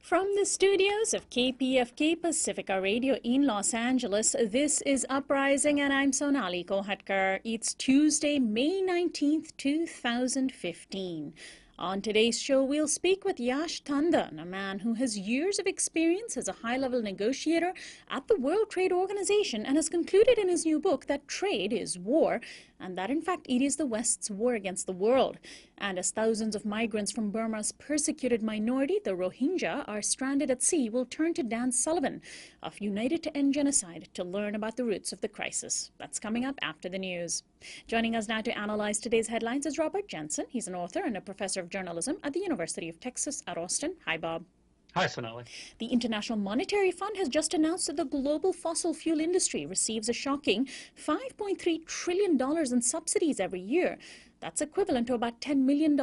From the studios of KPFK Pacifica Radio in Los Angeles, this is Uprising, and I'm Sonali. It's Tuesday, May 19th, 2015. On today's show, we'll speak with Yash Tandon, a man who has years of experience as a high-level negotiator at the World Trade Organization and has concluded in his new book that trade is war, and that in fact it is the West's war against the world. And as thousands of migrants from Burma's persecuted minority, the Rohingya, are stranded at sea, we'll turn to Dan Sullivan of United to End Genocide to learn about the roots of the crisis. That's coming up after the news. Joining us now to analyze today's headlines is Robert Jensen. He's an author and a professor of journalism at the University of Texas at Austin. Hi, Bob. Hi, Sonali. The International Monetary Fund has just announced that the global fossil fuel industry receives a shocking $5.3 trillion in subsidies every year. That's equivalent to about $10 million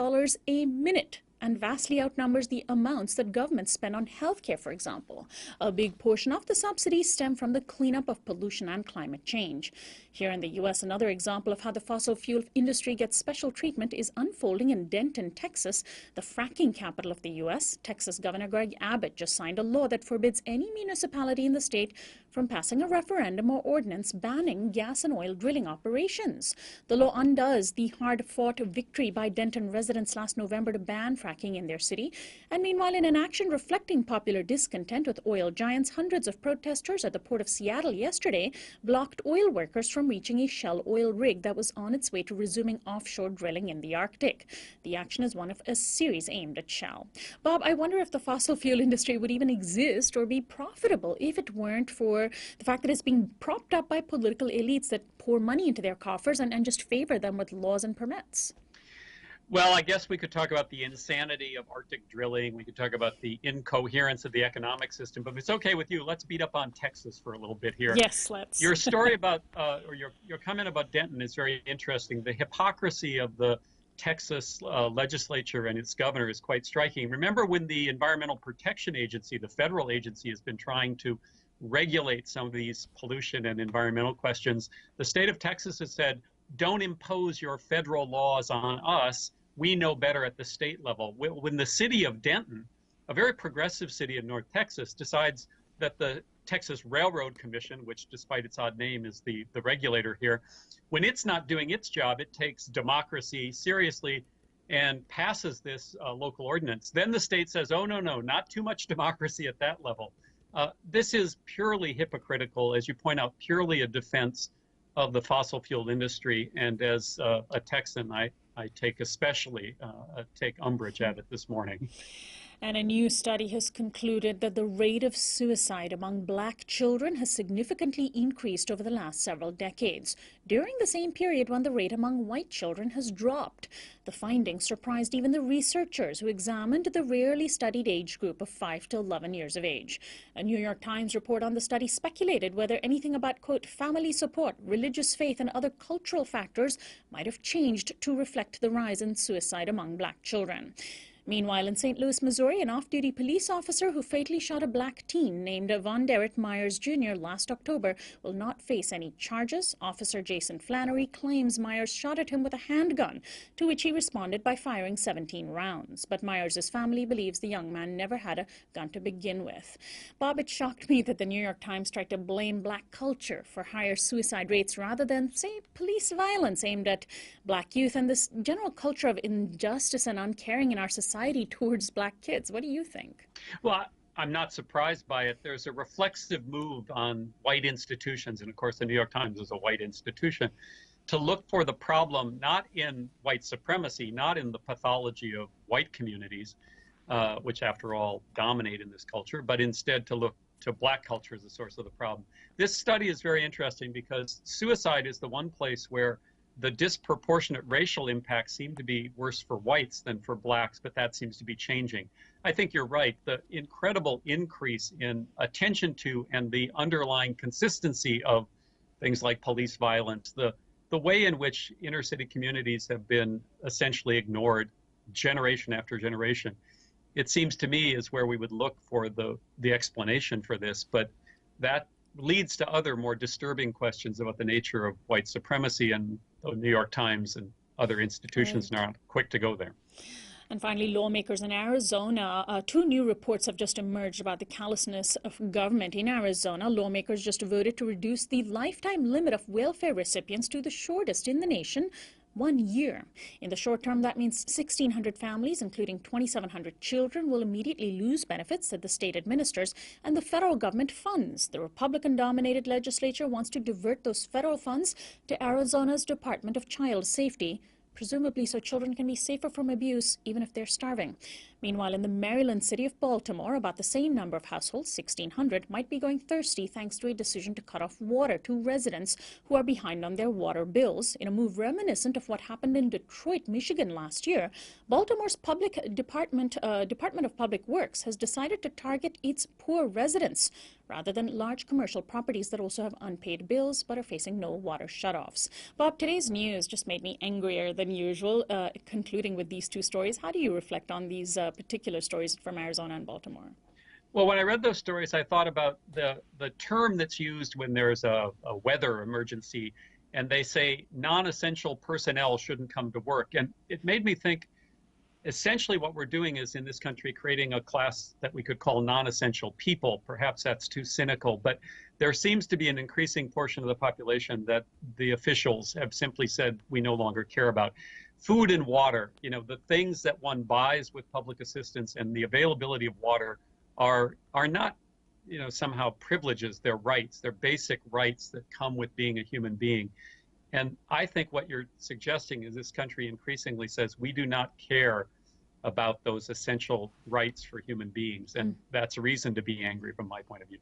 a minute, and vastly outnumbers the amounts that governments spend on healthcare, for example. A big portion of the subsidies stem from the cleanup of pollution and climate change. Here in the U.S., another example of how the fossil fuel industry gets special treatment is unfolding in Denton, Texas, the fracking capital of the U.S. Texas Governor Greg Abbott just signed a law that forbids any municipality in the state from passing a referendum or ordinance banning gas and oil drilling operations. The law undoes the hard-fought victory by Denton residents last November to ban fracking in their city. And meanwhile, in an action reflecting popular discontent with oil giants, hundreds of protesters at the port of Seattle yesterday blocked oil workers from reaching a Shell oil rig that was on its way to resuming offshore drilling in the Arctic. The action is one of a series aimed at Shell. Bob, I wonder if the fossil fuel industry would even exist or be profitable if it weren't for the fact that it's being propped up by political elites that pour money into their coffers and just favor them with laws and permits. Well, I guess we could talk about the insanity of Arctic drilling. We could talk about the incoherence of the economic system. But if it's okay with you, let's beat up on Texas for a little bit here. Yes, let's. Your story about, or your comment about Denton is very interesting. The hypocrisy of the Texas legislature and its governor is quite striking. Remember when the Environmental Protection Agency, the federal agency, has been trying to regulate some of these pollution and environmental questions, the state of Texas has said, don't impose your federal laws on us. We know better at the state level. When the city of Denton, a very progressive city in North Texas, decides that the Texas Railroad Commission, which despite its odd name is the regulator here, when it's not doing its job, it takes democracy seriously and passes this local ordinance. Then the state says, oh, no, not too much democracy at that level. This is purely hypocritical, as you point out, purely a defense of the fossil fuel industry. And as a Texan, I take especially take umbrage at it this morning. And a new study has concluded that the rate of suicide among black children has significantly increased over the last several decades, during the same period when the rate among white children has dropped. The findings surprised even the researchers who examined the rarely studied age group of 5 to 11 years of age. A New York Times report on the study speculated whether anything about, quote, family support, religious faith, and other cultural factors might have changed to reflect the rise in suicide among black children. Meanwhile, in St. Louis, Missouri, an off-duty police officer who fatally shot a black teen named Von Derritt Myers Jr. last October will not face any charges. Officer Jason Flannery claims Myers shot at him with a handgun, to which he responded by firing 17 rounds. But Myers' family believes the young man never had a gun to begin with. Bob, it shocked me that the New York Times tried to blame black culture for higher suicide rates rather than, say, police violence aimed at black youth and this general culture of injustice and uncaring in our society towards black kids. What do you think? Well, I'm not surprised by it. There's a reflexive move on white institutions, and of course the New York Times is a white institution, to look for the problem not in white supremacy, not in the pathology of white communities, which after all dominate in this culture, but instead to look to black culture as the source of the problem. This study is very interesting because suicide is the one place where the disproportionate racial impacts seem to be worse for whites than for blacks, but that seems to be changing. I think you're right. The incredible increase in attention to and the underlying consistency of things like police violence, the way in which inner city communities have been essentially ignored generation after generation, it seems to me is where we would look for the explanation for this. But that leads to other more disturbing questions about the nature of white supremacy, and the New York Times and other institutions are not quick to go there. And finally, lawmakers in Arizona, two new reports have just emerged about the callousness of government in Arizona. Lawmakers just voted to reduce the lifetime limit of welfare recipients to the shortest in the nation, 1 year. In the short term, that means 1,600 families, including 2,700 children, will immediately lose benefits that the state administers and the federal government funds. The Republican-dominated legislature wants to divert those federal funds to Arizona's Department of Child Safety, presumably so children can be safer from abuse even if they're starving. Meanwhile, in the Maryland city of Baltimore, about the same number of households, 1,600, might be going thirsty thanks to a decision to cut off water to residents who are behind on their water bills. In a move reminiscent of what happened in Detroit, Michigan last year, Baltimore's Department of Public Works has decided to target its poor residents rather than large commercial properties that also have unpaid bills but are facing no water shutoffs. Bob, today's news just made me angrier than usual, concluding with these two stories. How do you reflect on these particular stories from Arizona and Baltimore? Well, when I read those stories, I thought about the term that's used when there's a weather emergency, and they say non-essential personnel shouldn't come to work. And it made me think, essentially what we're doing is in this country creating a class that we could call non-essential people. Perhaps that's too cynical, but there seems to be an increasing portion of the population that the officials have simply said we no longer care about. Food and water, the things that one buys with public assistance and the availability of water are not, somehow privileges. They're rights. They're basic rights that come with being a human being. And I think what you're suggesting is this country increasingly says we do not care about those essential rights for human beings. And that's a reason to be angry from my point of view.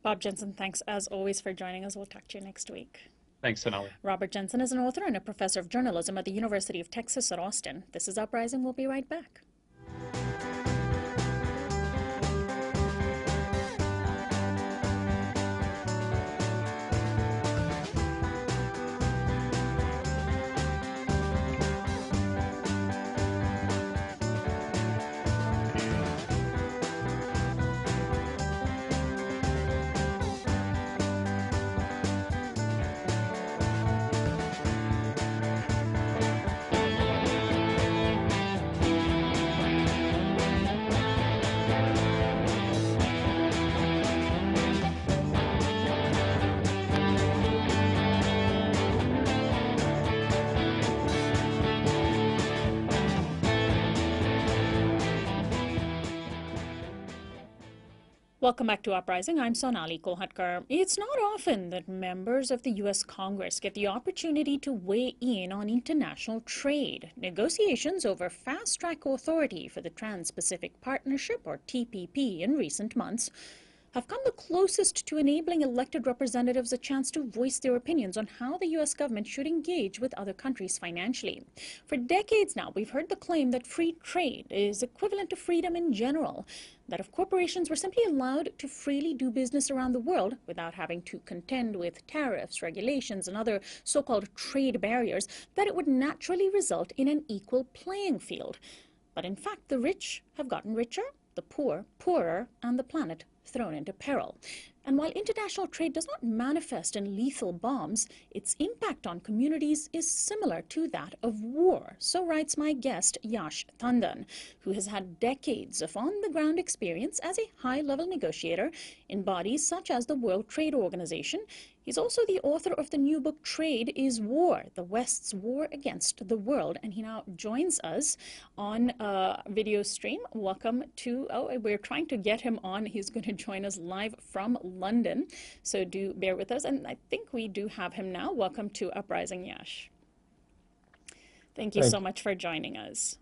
Bob Jensen, thanks as always for joining us. We'll talk to you next week. Thanks, Sonali. Robert Jensen is an author and a professor of journalism at the University of Texas at Austin. This is Uprising. We'll be right back. Welcome back to Uprising. I'm Sonali Kolhatkar. It's not often that members of the U.S. Congress get the opportunity to weigh in on international trade. Negotiations over fast-track authority for the Trans-Pacific Partnership, or TPP, in recent months have come the closest to enabling elected representatives a chance to voice their opinions on how the U.S. government should engage with other countries financially. For decades now, we've heard the claim that free trade is equivalent to freedom in general, that if corporations were simply allowed to freely do business around the world without having to contend with tariffs, regulations, and other so-called trade barriers, that it would naturally result in an equal playing field. But in fact, the rich have gotten richer, the poor poorer, and the planet thrown into peril. And while international trade does not manifest in lethal bombs, its impact on communities is similar to that of war. So writes my guest, Yash Tandon, who has had decades of on-the-ground experience as a high-level negotiator in bodies such as the World Trade Organization. He's also the author of the new book, Trade is War, the West's War Against the World. And he now joins us on video stream. Welcome to, we're trying to get him on. He's going to join us live from London. So do bear with us. And I think we do have him now. Welcome to Uprising, Yash. Thank you so much for joining us.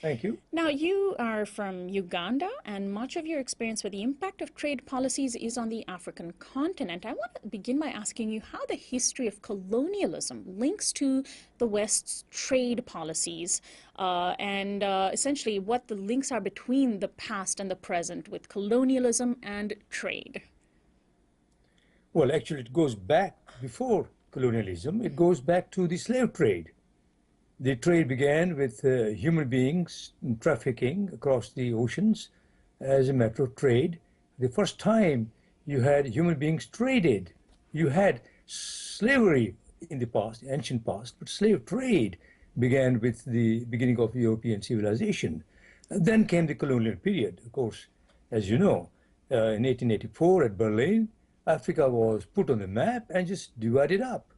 Thank you. Now, you are from Uganda, and much of your experience with the impact of trade policies is on the African continent. I want to begin by asking you how the history of colonialism links to the West's trade policies, and essentially what the links are between the past and the present with colonialism and trade. Well, actually, it goes back before colonialism. It goes back to the slave trade. The trade began with human beings trafficking across the oceans as a matter of trade. The first time you had human beings traded, you had slavery in the past, ancient past, but slave trade began with the beginning of European civilization. And then came the colonial period, of course, as you know. In 1884 at Berlin, Africa was put on the map and just divided up.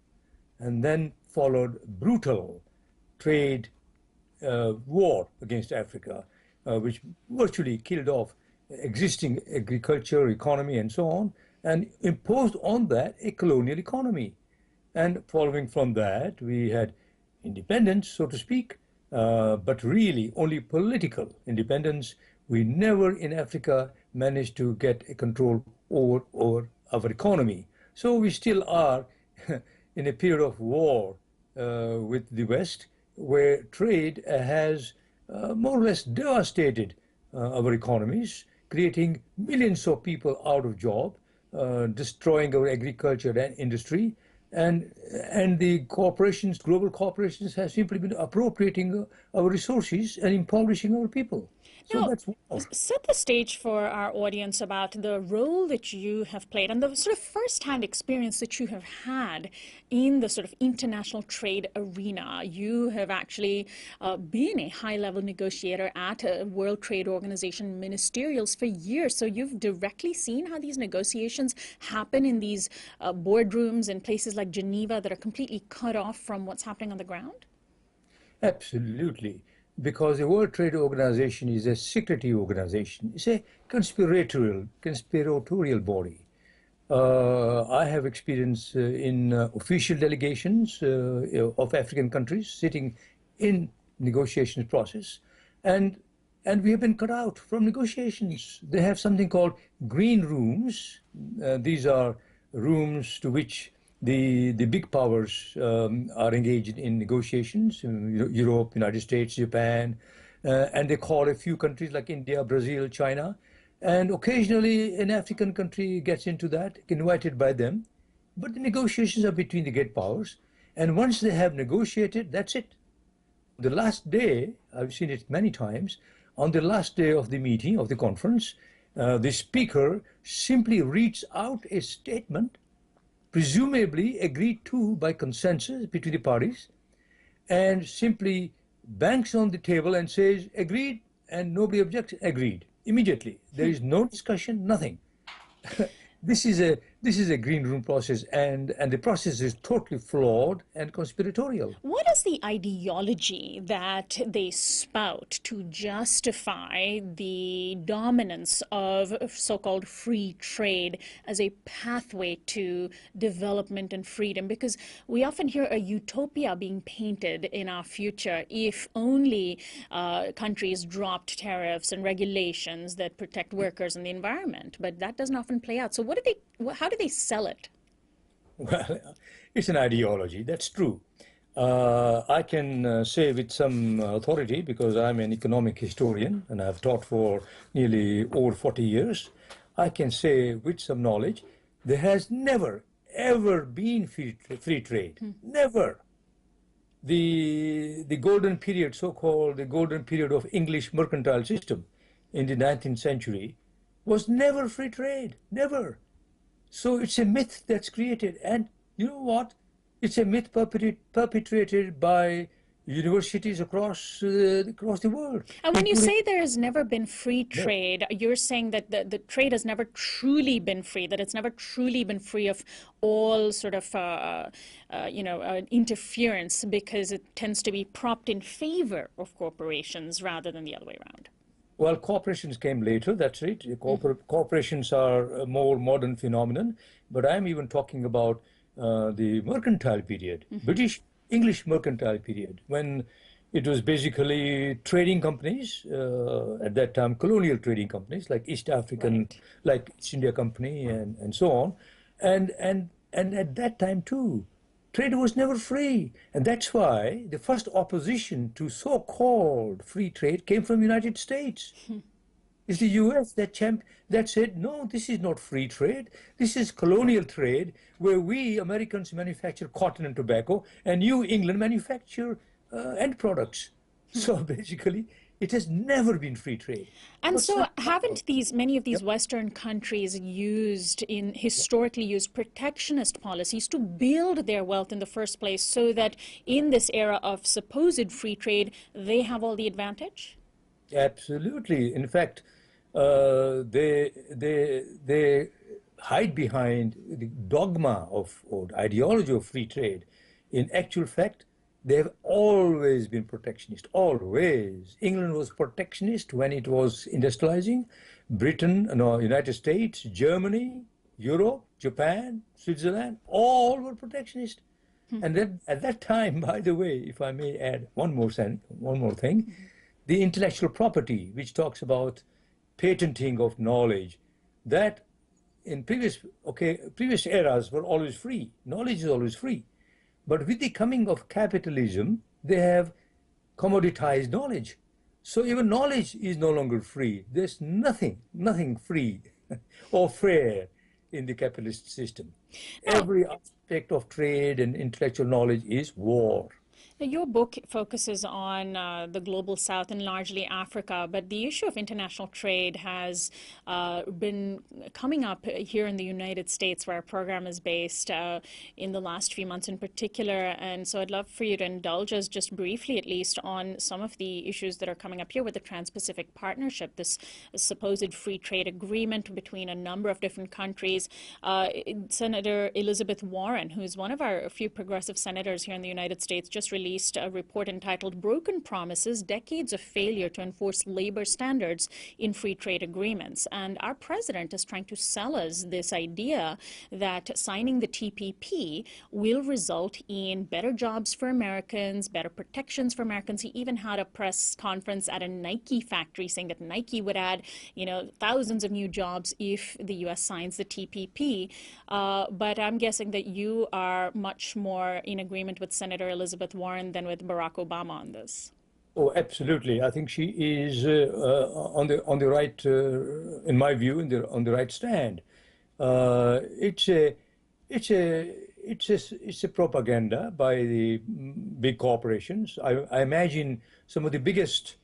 And then followed brutal trade war against Africa, which virtually killed off existing agriculture, economy, and so on, and imposed on that a colonial economy. And following from that, we had independence, so to speak, but really only political independence. We never in Africa managed to get a control over our economy. So we still are in a period of war with the West, where trade has more or less devastated our economies, creating millions of people out of job, destroying our agriculture and industry, and the corporations, global corporations, have simply been appropriating our resources and impoverishing our people. So Now, that's war. set the stage for our audience about the role that you have played and the sort of first-hand experience that you have had in the sort of international trade arena. You have actually been a high-level negotiator at a World Trade Organization ministerials for years. So you've directly seen how these negotiations happen in these boardrooms in places like Geneva that are completely cut off from what's happening on the ground? Absolutely. Because the World Trade Organization is a secretive organization. It's a conspiratorial body. I have experience in official delegations of African countries sitting in negotiations process, and we have been cut out from negotiations. They have something called green rooms. These are rooms to which the big powers are engaged in negotiations, Europe, United States, Japan, and they call a few countries like India, Brazil, China, and occasionally an African country gets into that, invited by them. But the negotiations are between the great powers, and once they have negotiated, that's it. The last day, I've seen it many times, on the last day of the meeting, of the conference, the speaker simply reads out a statement presumably agreed to by consensus between the parties, and simply bangs on the table and says, agreed, and nobody objects, agreed, immediately. There is no discussion, nothing. This is a green room process, and the process is totally flawed and conspiratorial. What is the ideology that they spout to justify the dominance of so-called free trade as a pathway to development and freedom? Because we often hear a utopia being painted in our future if only countries dropped tariffs and regulations that protect workers and the environment. But that doesn't often play out. So how do they sell it? Well, it's an ideology, that's true. I can say with some authority, because I'm an economic historian and I've taught for nearly over 40 years, I can say with some knowledge, there has never, ever been free trade. Never. The golden period, so-called the golden period of English mercantile system in the 19th century was never free trade, never. So it's a myth that's created, and you know what? It's a myth perpetrated by universities across the world. And when you say there has never been free trade, you're saying that the trade has never truly been free, that it's never truly been free of all sort of, interference, because it tends to be propped in favor of corporations rather than the other way around. Well, corporations came later, that's right. Corporations are a more modern phenomenon, but I'm even talking about the mercantile period, British English mercantile period, when It was basically trading companies, at that time, colonial trading companies like East African, Right. like East India Company and so on. And at that time too, trade was never free. And that's why the first opposition to so-called free trade came from the United States. It's the US that said, no, this is not free trade. This is colonial trade where we Americans manufacture cotton and tobacco and you England manufacture end products. So basically, it has never been free trade. And But so somehow, haven't many of these yep, Western countries historically used protectionist policies to build their wealth in the first place so that in this era of supposed free trade, they have all the advantage? absolutely. In fact, they hide behind the dogma of or the ideology of free trade. In actual fact, they have always been protectionist. Always. England was protectionist when it was industrializing. Britain, no, United States, Germany, Europe, Japan, Switzerland, all were protectionist. And then at that time, by the way, if I may add one more thing, the intellectual property, which talks about patenting of knowledge, that in previous eras were always free. Knowledge is always free. But with the coming of capitalism, they have commoditized knowledge. So even knowledge is no longer free. There's nothing free or fair in the capitalist system. Now, Every aspect of trade and intellectual knowledge is war. your book focuses on the global south and largely Africa, but the issue of international trade has been coming up here in the United States, where our program is based, in the last few months in particular. And so I'd love for you to indulge us just briefly, at least, on some of the issues that are coming up here with the Trans-Pacific Partnership, this supposed free trade agreement between a number of different countries. Senator Elizabeth Warren, who is one of our few progressive senators here in the United States, just released a report entitled Broken Promises, Decades of Failure to Enforce Labor Standards in Free Trade Agreements. And our president is trying to sell us this idea that signing the TPP will result in better jobs for Americans, better protections for Americans. He even had a press conference at a Nike factory saying that Nike would add, thousands of new jobs if the U.S. signs the TPP. But I'm guessing that you are much more in agreement with Senator Elizabeth Warren than with Barack Obama on this. Oh, absolutely. I think she is on the right, in my view, on the right stand. It's a it's a propaganda by the big corporations. I imagine some of the biggest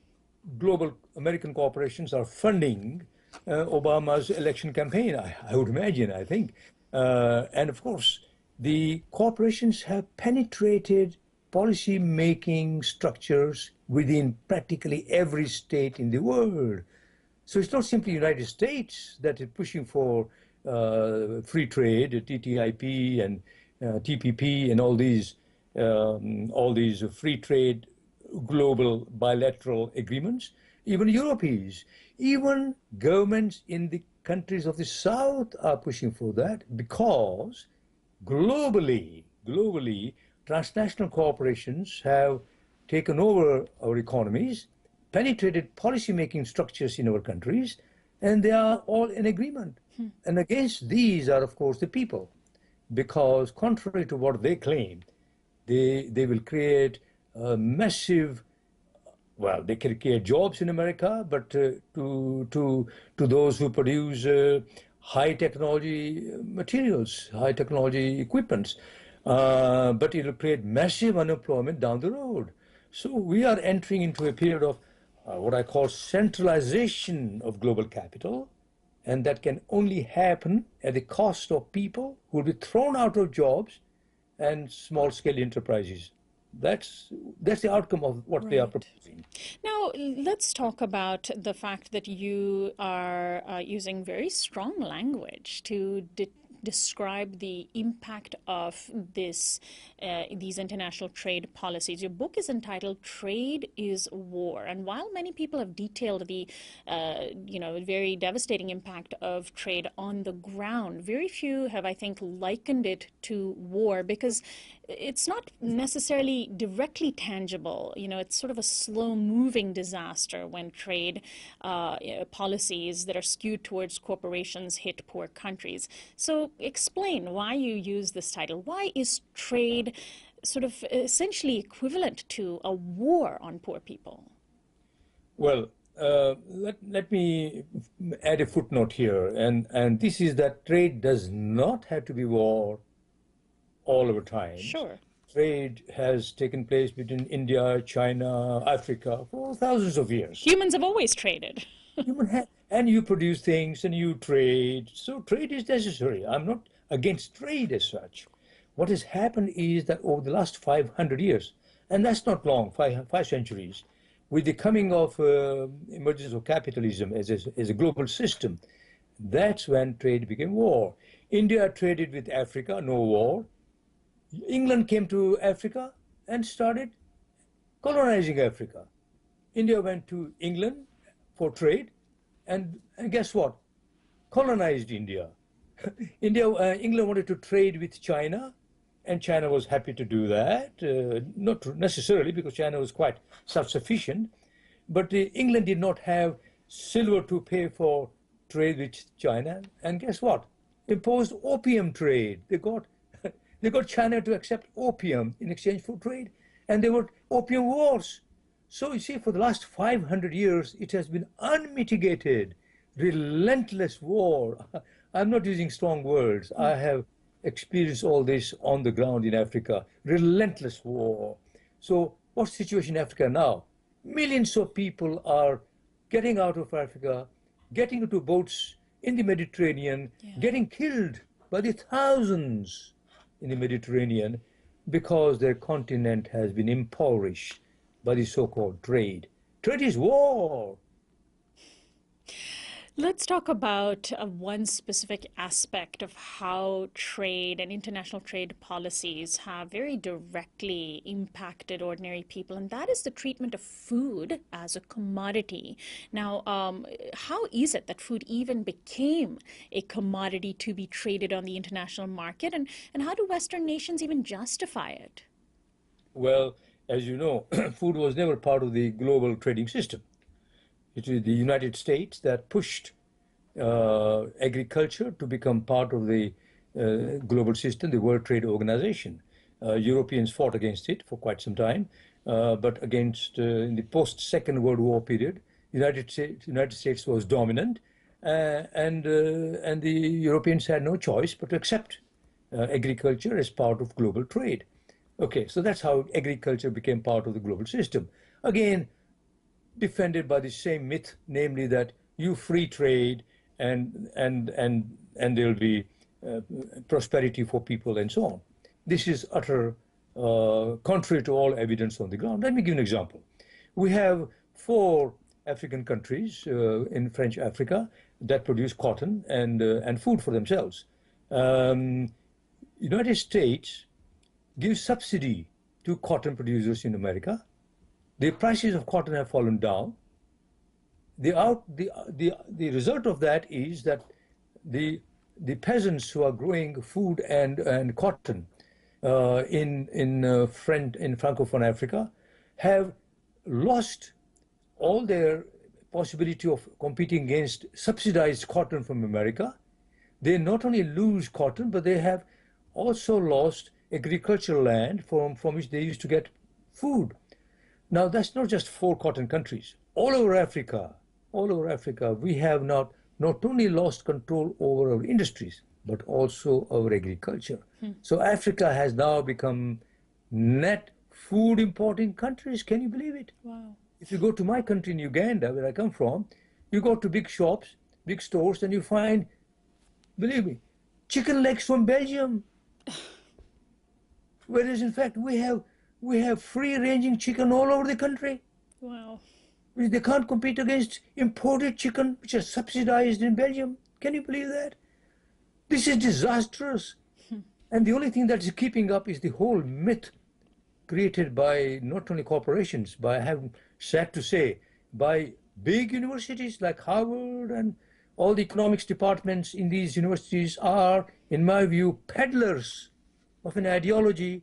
global American corporations are funding Obama's election campaign. I would imagine. I think, and of course, the corporations have penetrated policy making structures within practically every state in the world. So it's not simply the United States that is pushing for free trade, TTIP and TPP and all these free trade global bilateral agreements. Even Europe is. Even governments in the countries of the South are pushing for that because globally, transnational corporations have taken over our economies, penetrated policy-making structures in our countries, and they are all in agreement. And against these are, of course, the people, because contrary to what they claim, they will create massive, well, they can create jobs in America, but to those who produce high technology materials, high technology equipments, but it will create massive unemployment down the road. So we are entering into a period of what I call centralization of global capital, and that can only happen at the cost of people who will be thrown out of jobs and small-scale enterprises. That's the outcome of what they are proposing. Now, let's talk about the fact that you are using very strong language to describe the impact of these international trade policies. Your book is entitled "Trade is War," and while many people have detailed the, very devastating impact of trade on the ground, very few have, I think, likened it to war, because it's not necessarily directly tangible. You know, it's sort of a slow-moving disaster when trade policies that are skewed towards corporations hit poor countries. So explain why you use this title. Why is trade sort of essentially equivalent to a war on poor people? Well, let me add a footnote here, and this is that trade does not have to be war all over time. Sure. Trade has taken place between India, China, Africa for thousands of years. Humans have always traded. And you produce things and you trade. So trade is necessary. I'm not against trade as such. What has happened is that over the last 500 years, and that's not long, five centuries, with the coming of emergence of capitalism as a global system, that's when trade became war. India traded with Africa, no war. England came to Africa and started colonizing Africa. India went to England for trade, and guess what? Colonized India. England wanted to trade with China, and China was happy to do that. Not necessarily because China was quite self-sufficient, but England did not have silver to pay for trade with China, and guess what? Imposed opium trade. They got China to accept opium in exchange for trade, and there were opium wars. So you see, for the last 500 years, it has been unmitigated, relentless war. I'm not using strong words. I have experienced all this on the ground in Africa, relentless war. So what's the situation in Africa now? Millions of people are getting out of Africa, getting into boats in the Mediterranean, getting killed by the thousands in the Mediterranean because their continent has been impoverished by the so-called trade. Trade is war. Let's talk about one specific aspect of how trade and international trade policies have very directly impacted ordinary people, and that is the treatment of food as a commodity. Now, how is it that food even became a commodity to be traded on the international market, and how do Western nations even justify it? Well, as you know, food was never part of the global trading system. It is the United States that pushed agriculture to become part of the global system, the World Trade Organization. Europeans fought against it for quite some time, but in the post-Second World War period, United States was dominant, and the Europeans had no choice but to accept agriculture as part of global trade. Okay, so that's how agriculture became part of the global system. Again, defended by the same myth, namely that you free trade and there'll be prosperity for people and so on. This is utter contrary to all evidence on the ground. Let me give an example. We have 4 African countries in French Africa that produce cotton and food for themselves. United States gives subsidy to cotton producers in America. The prices of cotton have fallen down. The result of that is that the peasants who are growing food and cotton in Francophone Africa have lost all their possibility of competing against subsidized cotton from America. They not only lose cotton, but they have also lost agricultural land from which they used to get food. Now, that's not just 4 cotton countries. All over Africa, we have not only lost control over our industries, but also our agriculture. So Africa has now become net food importing countries. Can you believe it? Wow. If you go to my country in Uganda, where I come from, you go to big shops, big stores, and you find, believe me, chicken legs from Belgium. Whereas in fact we have free-ranging chicken all over the country. Wow. They can't compete against imported chicken, which is subsidized in Belgium. Can you believe that? This is disastrous. And the only thing that is keeping up is the whole myth created by not only corporations, by, I have sad to say, by big universities like Harvard, and all the economics departments in these universities are, in my view, peddlers of an ideology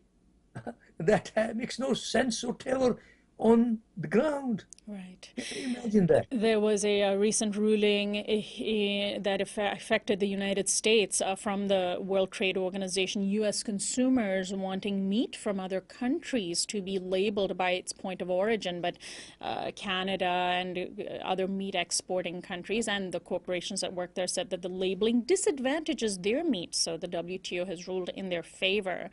that makes no sense whatever on the ground. Right. Can you imagine that? There was a recent ruling that affected the United States from the World Trade Organization, U.S. consumers wanting meat from other countries to be labeled by its point of origin, but Canada and other meat exporting countries and the corporations that work there said that the labeling disadvantages their meat, so the WTO has ruled in their favor.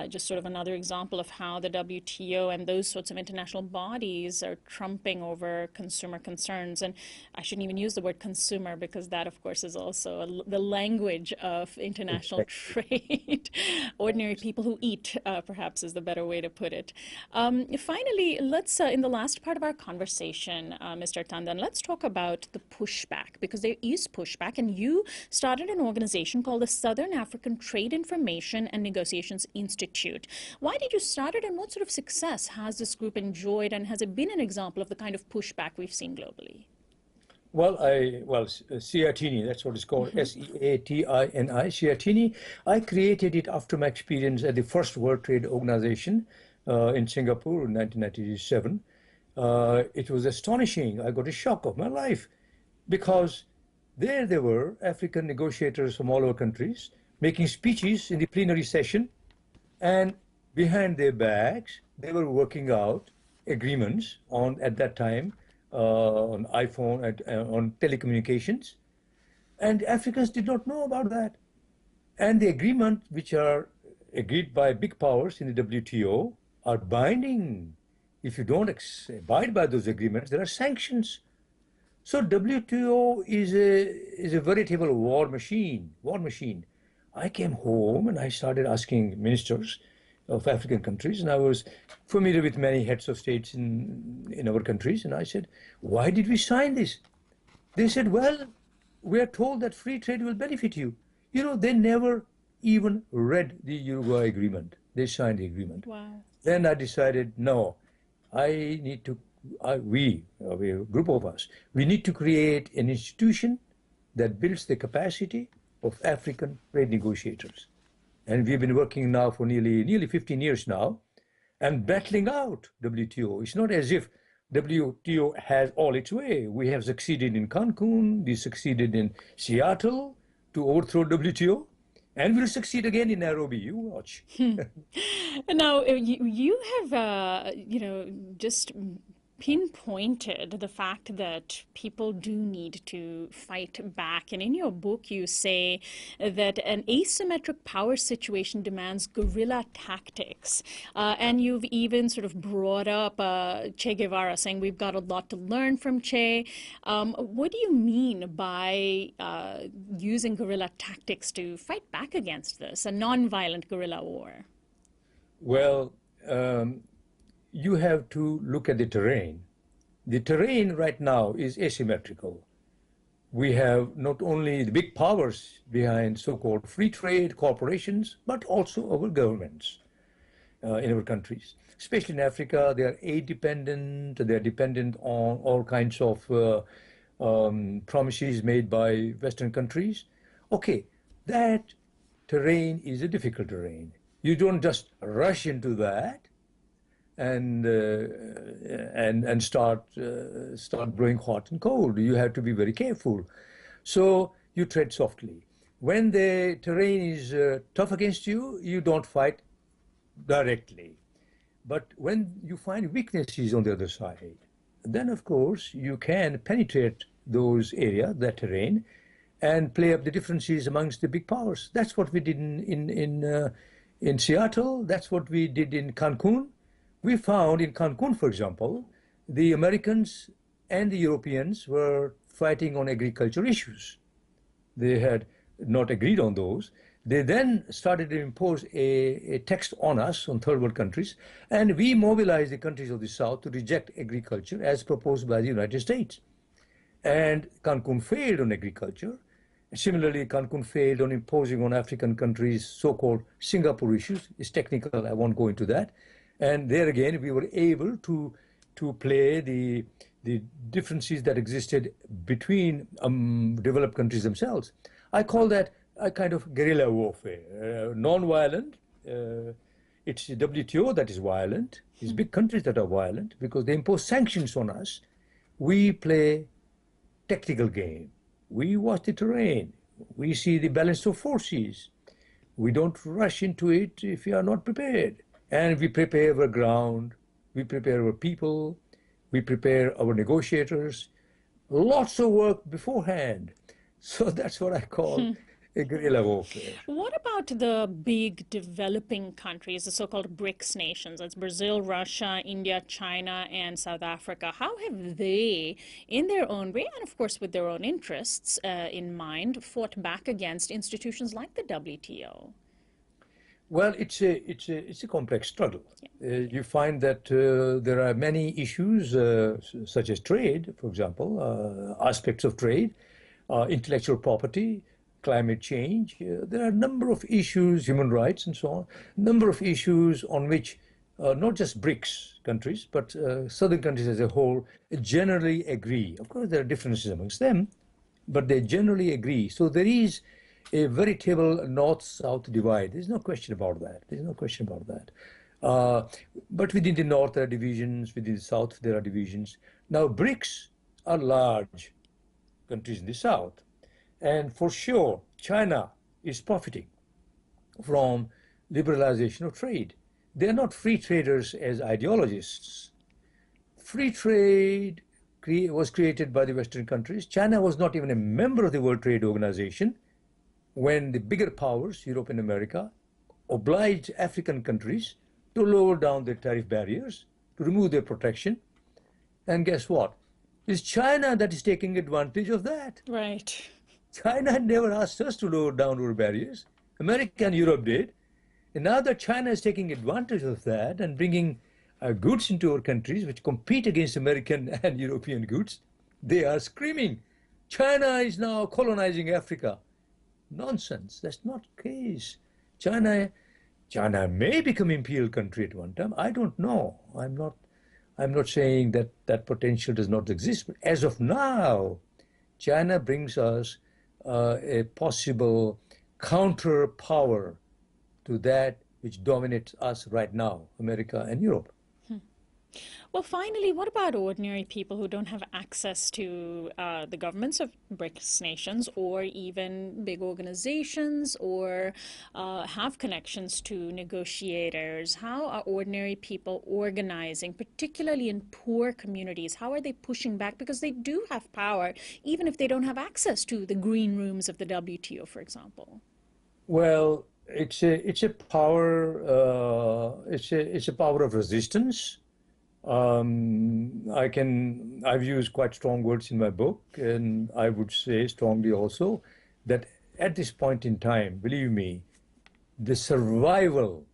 Just sort of another example of how the WTO and those sorts of international bodies are trumping over consumer concerns. And I shouldn't even use the word consumer because that, of course, is also the language of international trade. Ordinary people who eat, perhaps, is the better way to put it. Finally, let's, in the last part of our conversation, Mr. Tandon, let's talk about the pushback, because there is pushback, and you started an organization called the Southern African Trade Information and Negotiations Institute. Why did you start it, and what sort of success has this group enjoyed, and has it been an example of the kind of pushback we've seen globally? Well, Seatini, that's what it's called, Seatini, Seatini. I created it after my experience at the first World Trade Organization in Singapore in 1997. It was astonishing. I got a shock of my life because there were African negotiators from all over countries making speeches in the plenary session, and behind their backs, they were working out agreements on, at that time, on iPhone, on telecommunications. And Africans did not know about that. And the agreements which are agreed by big powers in the WTO are binding. If you don't abide by those agreements, there are sanctions. So WTO is a veritable war machine, I came home and I started asking ministers of African countries, and I was familiar with many heads of states in our countries, and I said, why did we sign this? They said, well, we are told that free trade will benefit you. You know, they never even read the Uruguay agreement. They signed the agreement. Wow. Then I decided, no, I need to, a group of us, we need to create an institution that builds the capacity of African trade negotiators. And we've been working now for nearly 15 years now and battling out WTO. It's not as if WTO has all its way. We have succeeded in Cancun, we succeeded in Seattle to overthrow WTO, and we'll succeed again in Nairobi. You watch. Now, you have, just pinpointed the fact that people do need to fight back. And in your book, you say that an asymmetric power situation demands guerrilla tactics. And you've even sort of brought up Che Guevara, saying we've got a lot to learn from Che. What do you mean by using guerrilla tactics to fight back against this, a nonviolent guerrilla war? Well, you have to look at the terrain. The terrain right now is asymmetrical. We have not only the big powers behind so-called free trade corporations, but also our governments in our countries. Especially in Africa, they are aid dependent, they are dependent on all kinds of promises made by Western countries. Okay, that terrain is a difficult terrain. You don't just rush into that and start growing hot and cold. You have to be very careful. So you tread softly. When the terrain is tough against you, you don't fight directly. But when you find weaknesses on the other side, then of course you can penetrate those areas, that terrain, and play up the differences amongst the big powers. That's what we did in Seattle. That's what we did in Cancun. We found in Cancun, for example, the Americans and the Europeans were fighting on agriculture issues. They had not agreed on those. They then started to impose a tax on us, on third world countries, and we mobilized the countries of the South to reject agriculture as proposed by the United States. And Cancun failed on agriculture. Similarly, Cancun failed on imposing on African countries so-called Singapore issues. It's technical, I won't go into that. And there again, we were able to play the differences that existed between developed countries themselves. I call that a kind of guerrilla warfare, non-violent, It's the WTO that is violent. It's big countries that are violent because they impose sanctions on us. We play tactical game. We watch the terrain. We see the balance of forces. We don't rush into it if we are not prepared. And we prepare our ground. We prepare our people. We prepare our negotiators. Lots of work beforehand. So that's what I call a guerrilla warfare. What about the big developing countries, the so-called BRICS nations? That's Brazil, Russia, India, China, and South Africa. How have they, in their own way, and of course with their own interests in mind, fought back against institutions like the WTO? Well, it's a complex struggle. You find that there are many issues, such as trade, for example, aspects of trade, intellectual property, climate change. There are a number of issues, human rights and so on, number of issues on which not just BRICS countries, but southern countries as a whole generally agree. Of course, there are differences amongst them, but they generally agree. So there is a veritable north-south divide. There's no question about that. There's no question about that. But within the north, there are divisions. Within the south, there are divisions. Now, BRICS are large countries in the south. And for sure, China is profiting from liberalization of trade. They are not free traders as ideologists. Free trade was created by the Western countries. China was not even a member of the World Trade Organization when the bigger powers, Europe and America, obliged African countries to lower down their tariff barriers, to remove their protection. And guess what? It's China that is taking advantage of that. Right. China never asked us to lower down our barriers. America and Europe did. And now that China is taking advantage of that and bringing goods into our countries which compete against American and European goods, they are screaming, China is now colonizing Africa. Nonsense. That's not the case. China may become imperial country at one time. I don't know. I'm not saying that that potential does not exist. But as of now, China brings us a possible counter power to that which dominates us right now, America and Europe. Well, finally, what about ordinary people who don't have access to the governments of BRICS nations or even big organizations or have connections to negotiators? How are ordinary people organizing, particularly in poor communities? How are they pushing back? Because they do have power, even if they don't have access to the green rooms of the WTO, for example. Well, it's a power of resistance. I've used quite strong words in my book, and I would say strongly also that at this point in time, believe me, the survival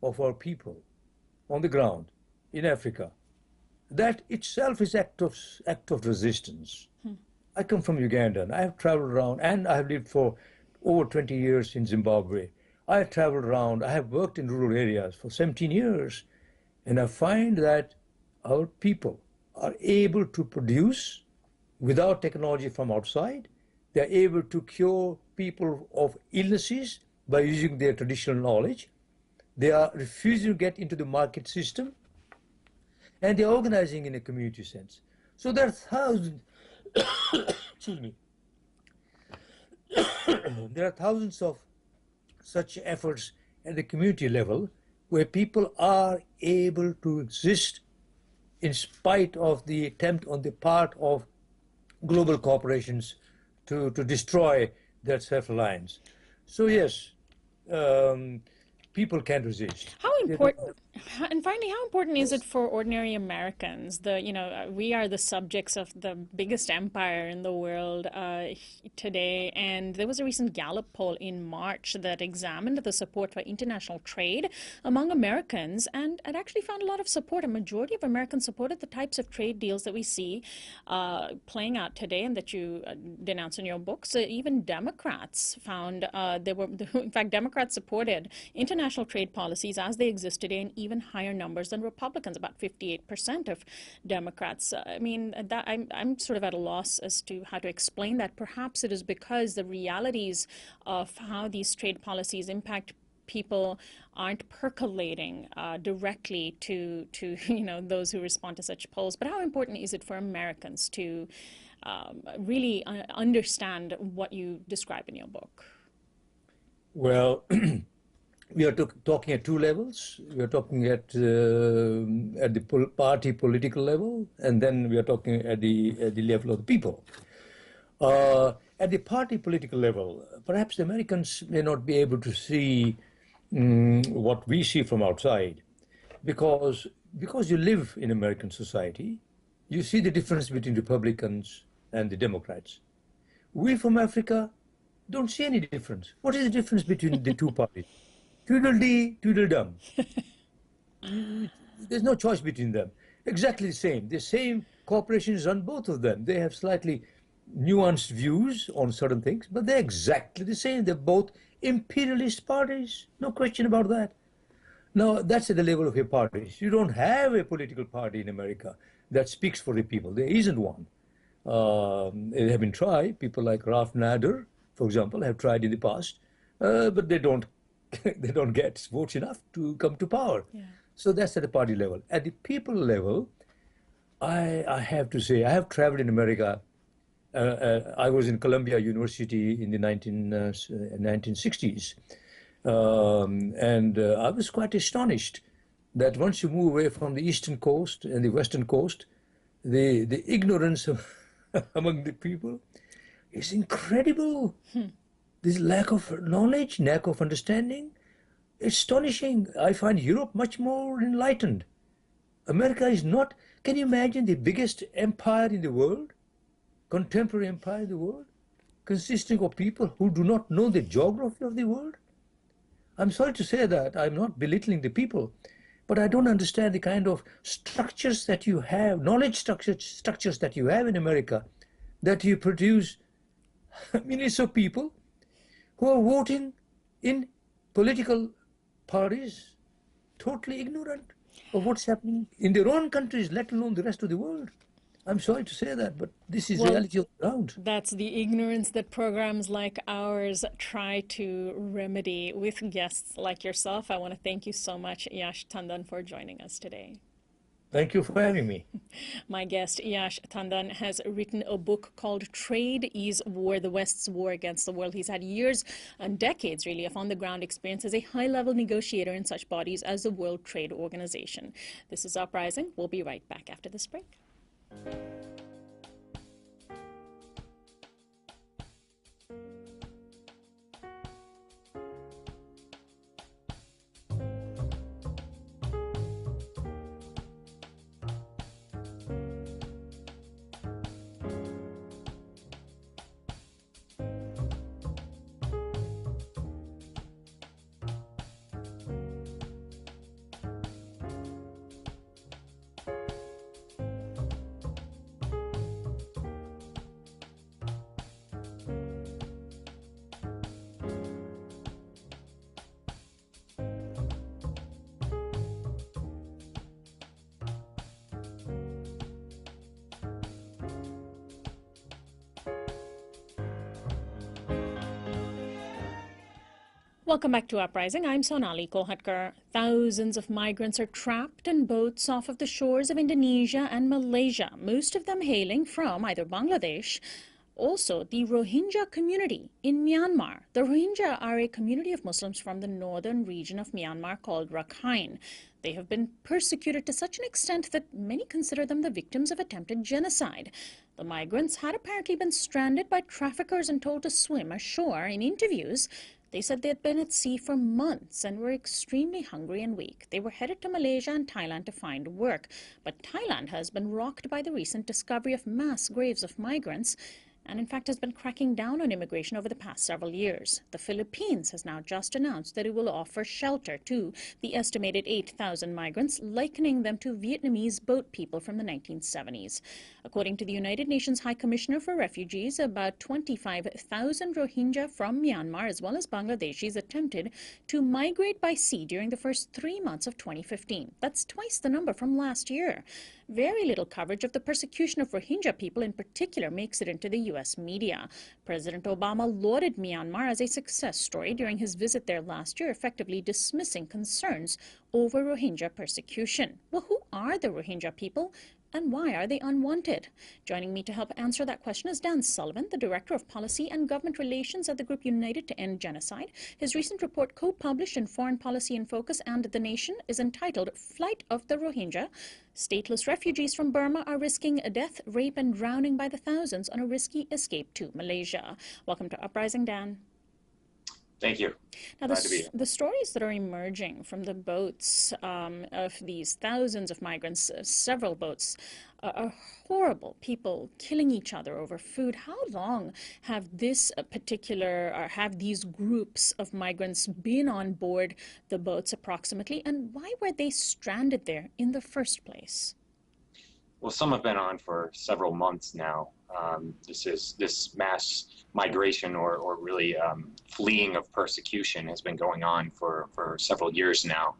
of our people on the ground in Africa, that itself is act of resistance. I come from Uganda, and I have traveled around, and I have lived for over 20 years in Zimbabwe. I have traveled around, I have worked in rural areas for 17 years. And I find that our people are able to produce without technology from outside. They are able to cure people of illnesses by using their traditional knowledge. They are refusing to get into the market system. And they are organizing in a community sense. So there are thousands, excuse me, there are thousands of such efforts at the community level where people are able to exist in spite of the attempt on the part of global corporations to destroy their self-reliance. So yes, people can resist. How important, and finally, how important is it for ordinary Americans? We are the subjects of the biggest empire in the world today, and there was a recent Gallup poll in March that examined the support for international trade among Americans, and it actually found a lot of support. A majority of Americans supported the types of trade deals that we see playing out today and that you denounce in your books. Even Democrats found in fact, Democrats supported international trade policies as they exist today in even higher numbers than Republicans, about 58% of Democrats. I'm sort of at a loss as to how to explain that. Perhaps it is because the realities of how these trade policies impact people aren't percolating directly to those who respond to such polls. But how important is it for Americans to really understand what you describe in your book? Well, we are talking at two levels. We are talking at the party political level, and then we are talking at the level of the people. At the party political level, perhaps the Americans may not be able to see what we see from outside, because you live in American society, you see the difference between Republicans and the Democrats. We from Africa don't see any difference. What is the difference between the two parties? Tweedledee, Tweedledum. There's no choice between them. Exactly the same. The same corporations run both of them. They have slightly nuanced views on certain things, but they're exactly the same. They're both imperialist parties. No question about that. Now, that's at the level of your parties. You don't have a political party in America that speaks for the people. There isn't one. They have been tried. People like Ralph Nader, for example, have tried in the past, but they don't get votes enough to come to power. Yeah. So that's at the party level. At the people level, I have to say, I have traveled in America. I was in Columbia University in the 1960s. And I was quite astonished that once you move away from the eastern coast and the western coast, the ignorance among the people is incredible. This lack of knowledge, lack of understanding, astonishing. I find Europe much more enlightened. America is not. Can you imagine the biggest empire in the world, contemporary empire in the world, consisting of people who do not know the geography of the world? I'm sorry to say that. I'm not belittling the people, but I don't understand the kind of structures that you have, knowledge structures that you have in America, that you produce millions of people who are voting in political parties totally ignorant of what's happening in their own countries, let alone the rest of the world. I'm sorry to say that, but this is reality on the ground. That's the ignorance that programs like ours try to remedy with guests like yourself. I want to thank you so much, Yash Tandon, for joining us today. Thank you for having me. My guest, Yash Tandon, has written a book called Trade is War, the West's War Against the World. He's had years and decades, really, of on-the-ground experience as a high-level negotiator in such bodies as the World Trade Organization. This is Uprising. We'll be right back after this break. Welcome back to Uprising. I'm Sonali. Thousands of migrants are trapped in boats off of the shores of Indonesia and Malaysia, most of them hailing from either Bangladesh, also the Rohingya community in Myanmar. The Rohingya are a community of Muslims from the northern region of Myanmar called Rakhine. They have been persecuted to such an extent that many consider them the victims of attempted genocide. The migrants had apparently been stranded by traffickers and told to swim ashore. In interviews, they said they had been at sea for months and were extremely hungry and weak. They were headed to Malaysia and Thailand to find work. But Thailand has been rocked by the recent discovery of mass graves of migrants and in fact has been cracking down on immigration over the past several years. The Philippines has now just announced that it will offer shelter to the estimated 8,000 migrants, likening them to Vietnamese boat people from the 1970s. According to the United Nations High Commissioner for Refugees, about 25,000 Rohingya from Myanmar as well as Bangladeshis attempted to migrate by sea during the first 3 months of 2015. That's twice the number from last year. Very little coverage of the persecution of Rohingya people in particular makes it into the U.S. media. President Obama lauded Myanmar as a success story during his visit there last year, effectively dismissing concerns over Rohingya persecution. Well, who are the Rohingya people? And why are they unwanted? Joining me to help answer that question is Dan Sullivan, the Director of Policy and Government Relations at the group United to End Genocide. His recent report, co-published in Foreign Policy in Focus and The Nation, is entitled Flight of the Rohingya. Stateless refugees from Burma are risking death, rape, and drowning by the thousands on a risky escape to Malaysia. Welcome to Uprising, Dan. Thank you. Now, the stories that are emerging from the boats of these thousands of migrants, several boats, are horrible. People killing each other over food. How long have this have these groups of migrants been on board the boats approximately, and why were they stranded there in the first place? Well, some have been on for several months now. This mass migration or really fleeing of persecution has been going on for several years now.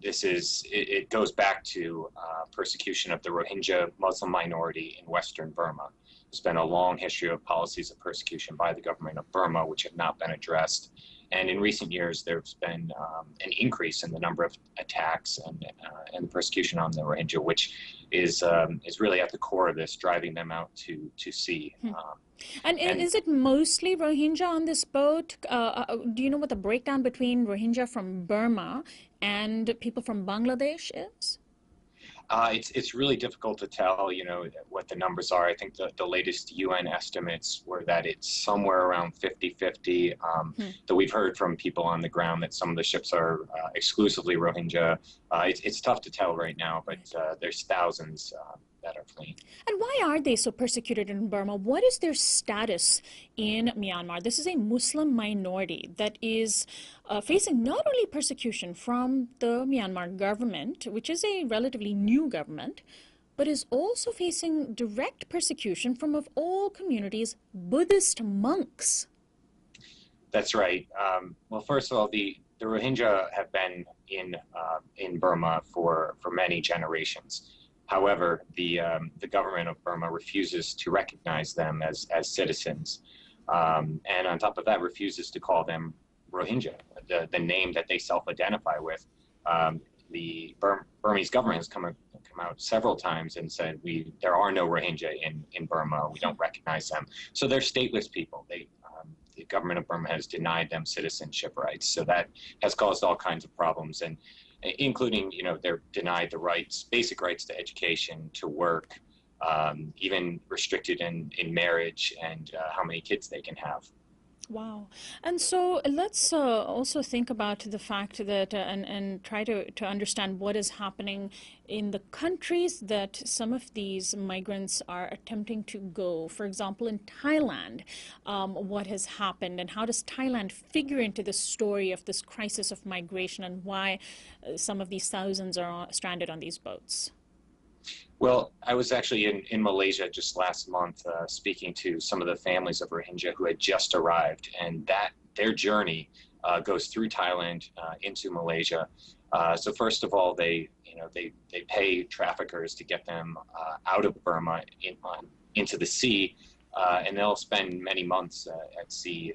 It goes back to persecution of the Rohingya Muslim minority in Western Burma. There's been a long history of policies of persecution by the government of Burma which have not been addressed. And in recent years, there's been an increase in the number of attacks and persecution on the Rohingya, which is really at the core of this, driving them out to sea. And is it mostly Rohingya on this boat? Do you know what the breakdown between Rohingya from Burma and people from Bangladesh is? It's really difficult to tell, what the numbers are. I think the latest UN estimates were that it's somewhere around 50-50. Though we've heard from people on the ground that some of the ships are exclusively Rohingya. It's tough to tell right now, but there's thousands that are fleeing. And why are they so persecuted in Burma? What is their status in Myanmar? This is a Muslim minority that is facing not only persecution from the Myanmar government, which is a relatively new government, but is also facing direct persecution from, of all communities, Buddhist monks. That's right. Well, first of all, the Rohingya have been in Burma for many generations. However, the government of Burma refuses to recognize them as citizens, and on top of that, refuses to call them Rohingya, the name that they self-identify with. The Burmese government has come out several times and said there are no Rohingya in Burma. We don't recognize them. So they're stateless people. The government of Burma has denied them citizenship rights. So that has caused all kinds of problems, and including, they're denied the basic rights to education, to work, even restricted in marriage and how many kids they can have. Wow. And so let's also think about the fact that and try to understand what is happening in the countries that some of these migrants are attempting to go. For example, in Thailand, what has happened and how does Thailand figure into the story of this crisis of migration and why some of these thousands are stranded on these boats? Well, I was actually in Malaysia just last month speaking to some of the families of Rohingya who had just arrived, and their journey goes through Thailand into Malaysia. So first of all, they pay traffickers to get them out of Burma into the sea, and they'll spend many months at sea.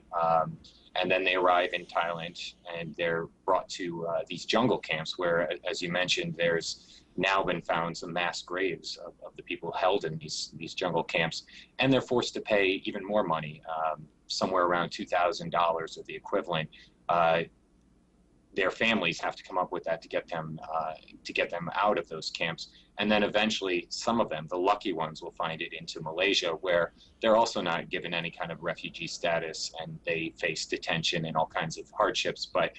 And then they arrive in Thailand, and they're brought to these jungle camps where, as you mentioned, there's now been found some mass graves of the people held in these jungle camps, and they're forced to pay even more money, somewhere around $2,000 or the equivalent. Their families have to come up with that to get them out of those camps, and then eventually some of them, the lucky ones, will find it into Malaysia, where they're also not given any kind of refugee status, and they face detention and all kinds of hardships. But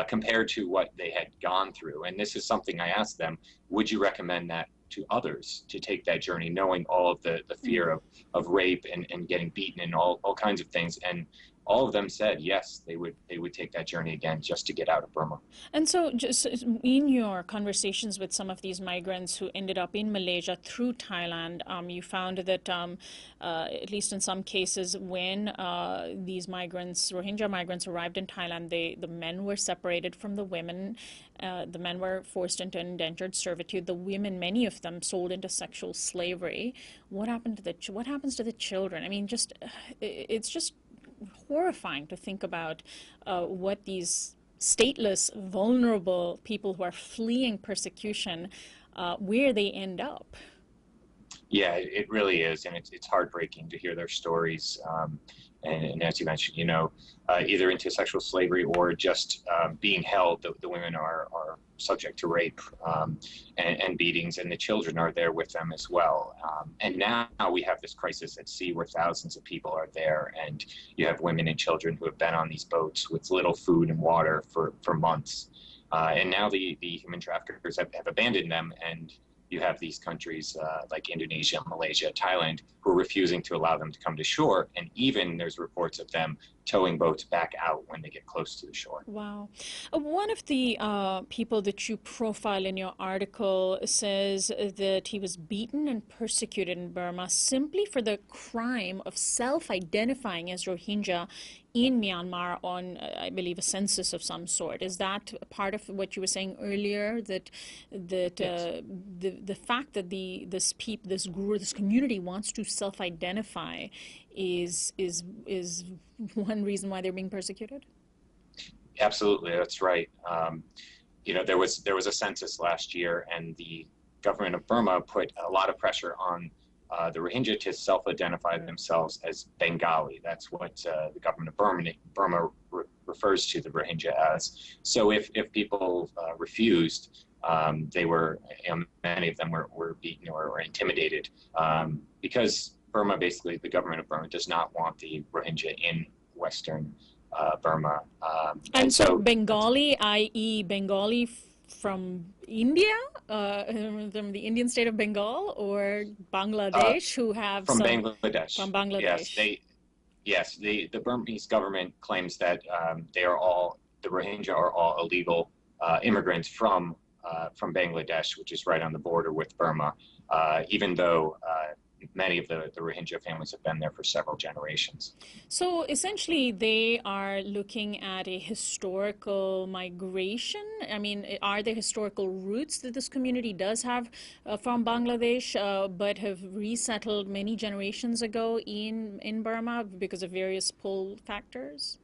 compared to what they had gone through, and this is something I asked them, would you recommend that to others to take that journey, knowing all of the fear of rape and getting beaten and all kinds of things? And all of them said yes, they would take that journey again just to get out of Burma. And so, just in your conversations with some of these migrants who ended up in Malaysia through Thailand, you found that, at least in some cases, when these migrants, Rohingya migrants, arrived in Thailand, the men were separated from the women. The men were forced into indentured servitude. The women, many of them, sold into sexual slavery. What happened to what happens to the children? I mean, it's just horrifying to think about what these stateless, vulnerable people who are fleeing persecution, where they end up. Yeah, it really is, and it's heartbreaking to hear their stories. And as you mentioned, either into sexual slavery or just being held. The women are subject to rape and beatings, and the children are there with them as well. And now we have this crisis at sea where thousands of people are there, and you have women and children who have been on these boats with little food and water for months. And now the human traffickers have abandoned them, and you have these countries like Indonesia, Malaysia, Thailand, who are refusing to allow them to come to shore. And even there's reports of them towing boats back out when they get close to the shore. Wow. One of the people that you profile in your article says that he was beaten and persecuted in Burma simply for the crime of self-identifying as Rohingya in Myanmar on, I believe, a census of some sort. Is that part of what you were saying earlier, that Yes. the fact that this community wants to self-identify is one reason why they're being persecuted? Absolutely, that's right. There was a census last year, and the government of Burma put a lot of pressure on the Rohingya to self-identify themselves as Bengali. That's what the government of Burma refers to the Rohingya as. So if people refused, they were, many of them were beaten or intimidated because Burma, basically, the government of Burma does not want the Rohingya in Western Burma. And so Bengali, i.e. Bengali from India, from the Indian state of Bengal, or Bangladesh, who have from some... Bangladesh. From Bangladesh. Yes, the Burmese government claims that the Rohingya are all illegal immigrants from Bangladesh, which is right on the border with Burma, even though many of the Rohingya families have been there for several generations. So essentially, they are looking at a historical migration. I mean, are there historical roots that this community does have from Bangladesh, but have resettled many generations ago in Burma because of various pull factors?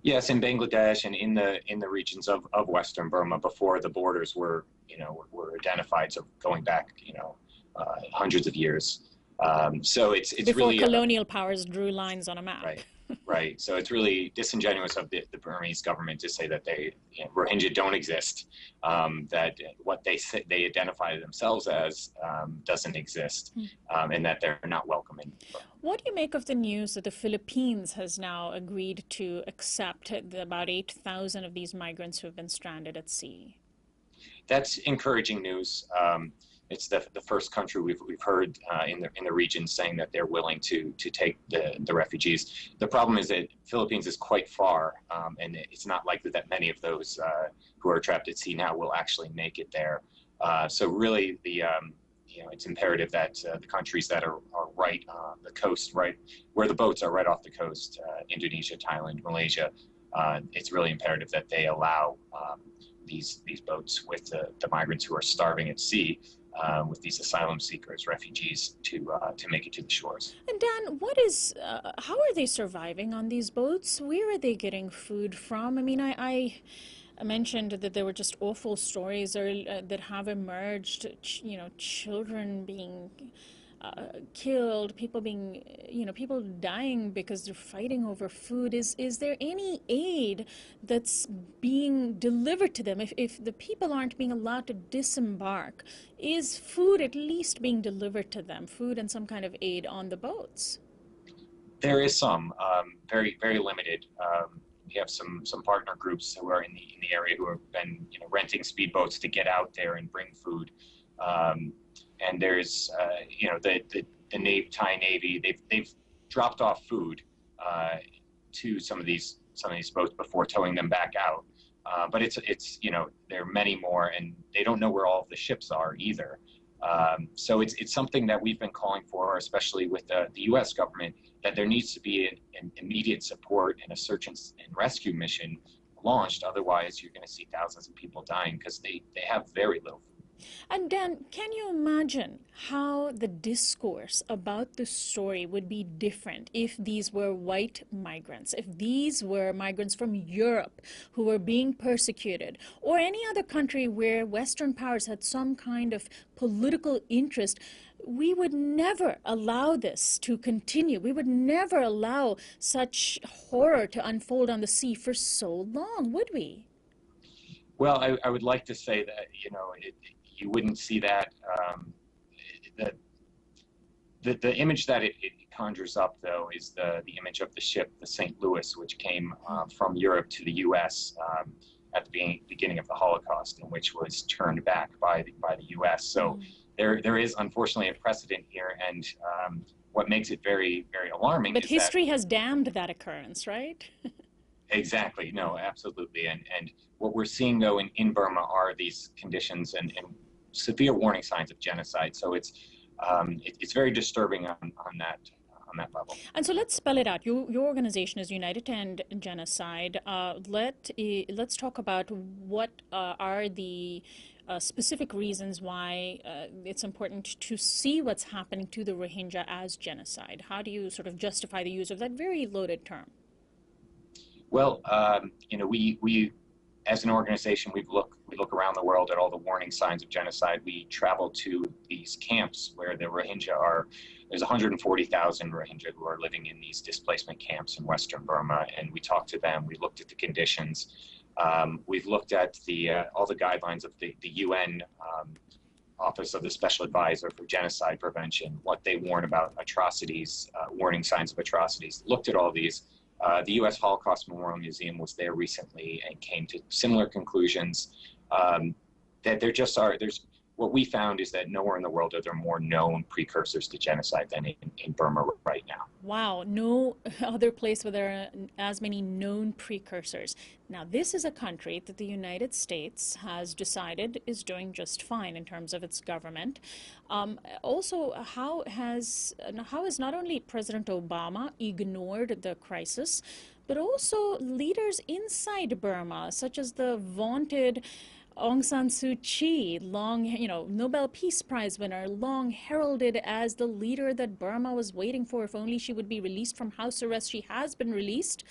Yes, in Bangladesh and in the regions of Western Burma before the borders were identified, so going back hundreds of years. So it's before really colonial powers drew lines on a map. Right. So it's really disingenuous of the Burmese government to say that Rohingya don't exist, that what they identify themselves as doesn't exist, and that they're not welcome in Burma. What do you make of the news that the Philippines has now agreed to accept about 8,000 of these migrants who have been stranded at sea? That's encouraging news. It's the first country we've heard in the region saying that they're willing to take the refugees. The problem is that Philippines is quite far, and it's not likely that many of those who are trapped at sea now will actually make it there. So really, it's imperative that the countries that are right on the coast, right where the boats are right off the coast, Indonesia, Thailand, Malaysia, it's really imperative that they allow these boats with the migrants who are starving at sea, with these asylum seekers, refugees, to make it to the shores. And Dan, how are they surviving on these boats? Where are they getting food from? I mean, I mentioned that there were just awful stories that have emerged, children being killed, people dying because they're fighting over food. Is there any aid that's being delivered to them? If the people aren't being allowed to disembark, is food at least being delivered to them? Food and some kind of aid on the boats? There is some, very, very limited. We have some partner groups who are in the area who have been renting speedboats to get out there and bring food. And there's, the Thai Navy, they've dropped off food to some of these boats before towing them back out. But it's there are many more, and they don't know where all of the ships are either. So it's something that we've been calling for, especially with the U.S. government, that there needs to be an immediate support and a search and rescue mission launched. Otherwise, you're going to see thousands of people dying because they have very little food. And Dan, can you imagine how the discourse about this story would be different if these were white migrants, if these were migrants from Europe who were being persecuted, or any other country where Western powers had some kind of political interest? We would never allow this to continue. We would never allow such horror to unfold on the sea for so long, would we? Well, I would like to say that, you wouldn't see that. The image that it conjures up, though, is the image of the ship, the St. Louis, which came from Europe to the U.S. At the beginning of the Holocaust, and which was turned back by the U.S. So there is unfortunately a precedent here, and what makes it very, very alarming. But history has damned that occurrence, right? Exactly. No, absolutely. And what we're seeing, though, in Burma are these conditions and severe warning signs of genocide. So it's very disturbing on that level. And so let's spell it out. Your organization is United to End Genocide. Let's talk about what are the specific reasons why it's important to see what's happening to the Rohingya as genocide. How do you sort of justify the use of that very loaded term? Well, we as an organization, we look around the world at all the warning signs of genocide. We travel to these camps where the Rohingya are. There's 140,000 Rohingya who are living in these displacement camps in Western Burma, and we talked to them. We looked at the conditions. We've looked at all the guidelines of the UN Office of the Special Advisor for Genocide Prevention, what they warn about atrocities, warning signs of atrocities. Looked at all these. The U.S. Holocaust Memorial Museum was there recently and came to similar conclusions that there just are. What we found is that nowhere in the world are there more known precursors to genocide than in Burma right now. Wow, no other place where there are as many known precursors. Now, this is a country that the United States has decided is doing just fine in terms of its government. Also, how has not only President Obama ignored the crisis, but also leaders inside Burma, such as the vaunted Aung San Suu Kyi, Nobel Peace Prize winner, long heralded as the leader that Burma was waiting for, if only she would be released from house arrest. She has been released.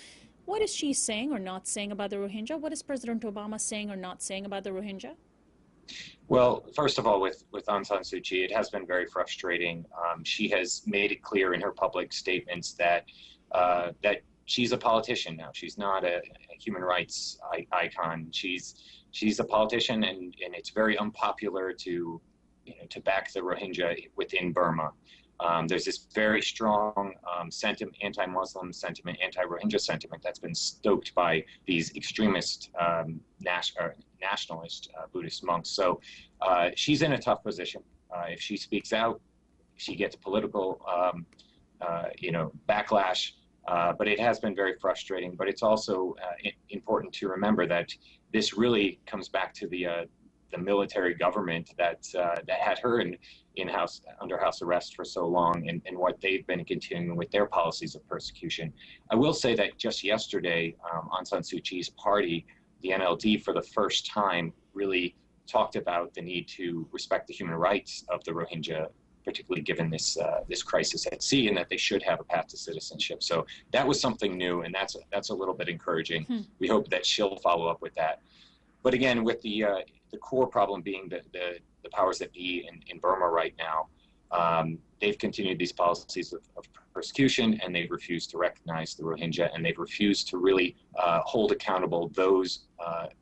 What is she saying or not saying about the Rohingya? What is President Obama saying or not saying about the Rohingya? Well, first of all, with Aung San Suu Kyi, it has been very frustrating. She has made it clear in her public statements that she's a politician now. She's not a human rights icon. She's a politician, and it's very unpopular to back the Rohingya within Burma. There's this very strong sentiment, anti-Muslim sentiment, anti-Rohingya sentiment that's been stoked by these extremist nationalist Buddhist monks. So she's in a tough position. If she speaks out, she gets political, backlash. But it has been very frustrating. But it's also important to remember that this really comes back to the military government that had her under house arrest for so long, and what they've been continuing with their policies of persecution. I will say that just yesterday, Aung San Suu Kyi's party, the NLD, for the first time, really talked about the need to respect the human rights of the Rohingya, particularly given this crisis at sea, and that they should have a path to citizenship. So that was something new, and that's a little bit encouraging. We hope that she'll follow up with that. But again, with the core problem being the powers that be in Burma right now, they've continued these policies of persecution, and they've refused to recognize the Rohingya, and they've refused to really hold accountable those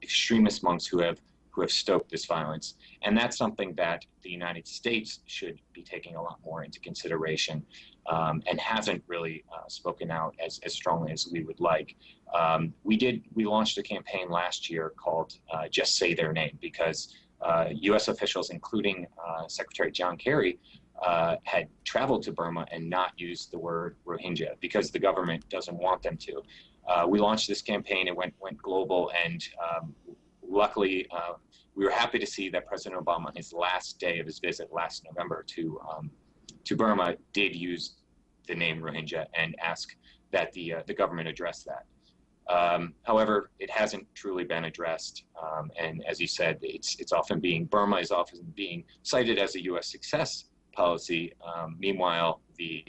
extremist monks who have stoked this violence. And that's something that the United States should be taking a lot more into consideration, and hasn't really spoken out as strongly as we would like. We launched a campaign last year called Just Say Their Name, because U.S. officials, including Secretary John Kerry, had traveled to Burma and not used the word Rohingya because the government doesn't want them to. we launched this campaign. It went global, and luckily, we were happy to see that President Obama, on his last day of his visit last November to Burma, did use the name Rohingya and ask that the government address that. However, it hasn't truly been addressed, and as you said, Burma is often being cited as a U.S. success policy. Meanwhile, the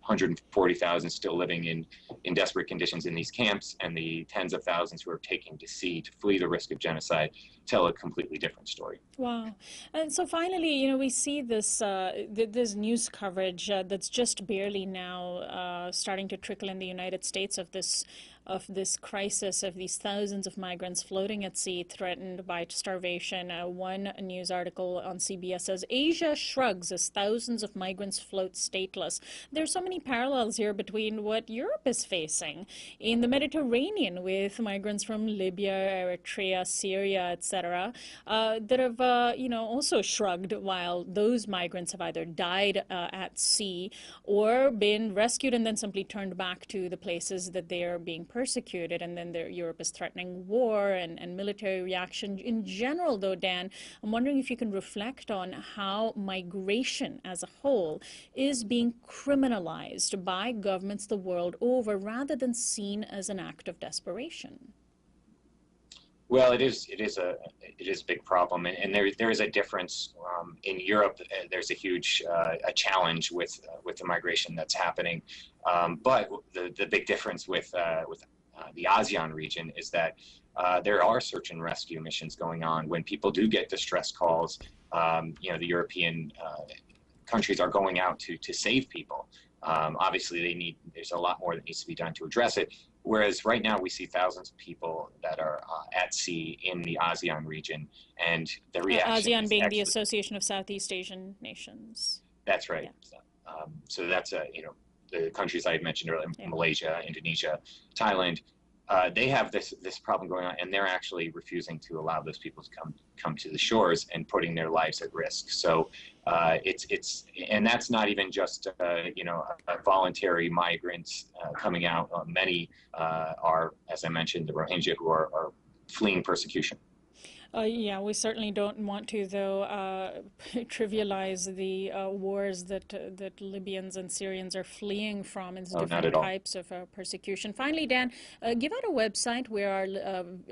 140,000 still living in desperate conditions in these camps, and the tens of thousands who are taking to sea to flee the risk of genocide tell a completely different story. Wow. And so finally, we see this this news coverage that's just barely now starting to trickle in the United States of this crisis of these thousands of migrants floating at sea, threatened by starvation. One news article on CBS says, Asia shrugs as thousands of migrants float stateless. There's so many parallels here between what Europe is facing in the Mediterranean with migrants from Libya, Eritrea, Syria, etc., that have, also shrugged while those migrants have either died at sea or been rescued and then simply turned back to the places that they are being persecuted, and then Europe is threatening war and military reaction. In general, though, Dan, I'm wondering if you can reflect on how migration as a whole is being criminalized by governments the world over rather than seen as an act of desperation. Well, it is a big problem, and there is a difference in Europe. There's a huge a challenge with the migration that's happening, but the big difference with the ASEAN region is that there are search and rescue missions going on. When people do get distress calls, the European countries are going out to save people. Obviously, there's a lot more that needs to be done to address it. Whereas right now we see thousands of people that are at sea in the ASEAN region, and the reaction ASEAN being the Association of Southeast Asian Nations. That's right. Yeah. So that's the countries I had mentioned earlier, yeah. Malaysia, Indonesia, Thailand. They have this problem going on, and they're actually refusing to allow those people to come to the shores and putting their lives at risk. So and that's not even just voluntary migrants coming out. Many are, as I mentioned, the Rohingya who are fleeing persecution. Yeah, we certainly don't want to, though, trivialize the wars that Libyans and Syrians are fleeing from in different types of persecution. Finally, Dan, give out a website where our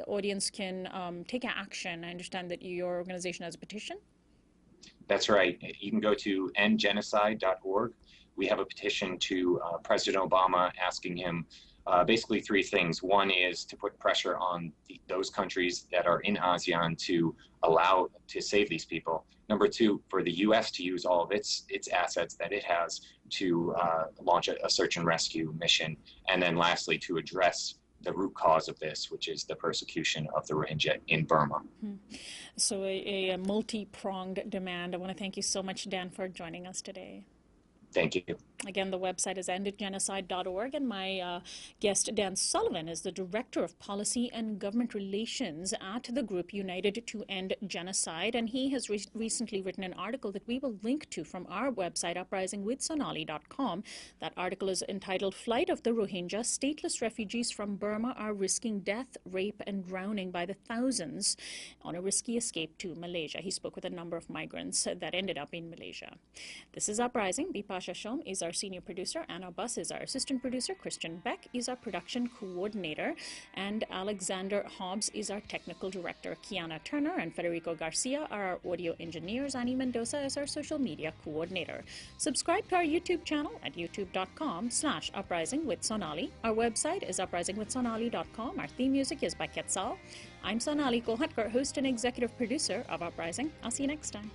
audience can take action. I understand that your organization has a petition. That's right. You can go to endgenocide.org. We have a petition to President Obama asking him basically three things. One is to put pressure on those countries that are in ASEAN to allow to save these people. Number two, for the U.S. to use all of its assets that it has to launch a search and rescue mission. And then lastly, to address the root cause of this, which is the persecution of the Rohingya in Burma. So a multi-pronged demand. I want to thank you so much, Dan, for joining us today. Thank you. Again, the website is endgenocide.org, and my guest, Dan Sullivan, is the Director of Policy and Government Relations at the group United to End Genocide, and he has recently written an article that we will link to from our website, uprisingwithsonali.com. That article is entitled, Flight of the Rohingya, Stateless Refugees from Burma Are Risking Death, Rape, and Drowning by the Thousands on a Risky Escape to Malaysia. He spoke with a number of migrants that ended up in Malaysia. This is Uprising. Bipasha Shom is our senior producer. Anna Buss is our assistant producer. Christian Beck is our production coordinator. And Alexander Hobbs is our technical director. Kiana Turner and Federico Garcia are our audio engineers. Annie Mendoza is our social media coordinator. Subscribe to our YouTube channel at youtube.com/uprisingwithsonali. Our website is uprisingwithsonali.com. Our theme music is by Quetzal. I'm Sonali Kolhatkar, host and executive producer of Uprising. I'll see you next time.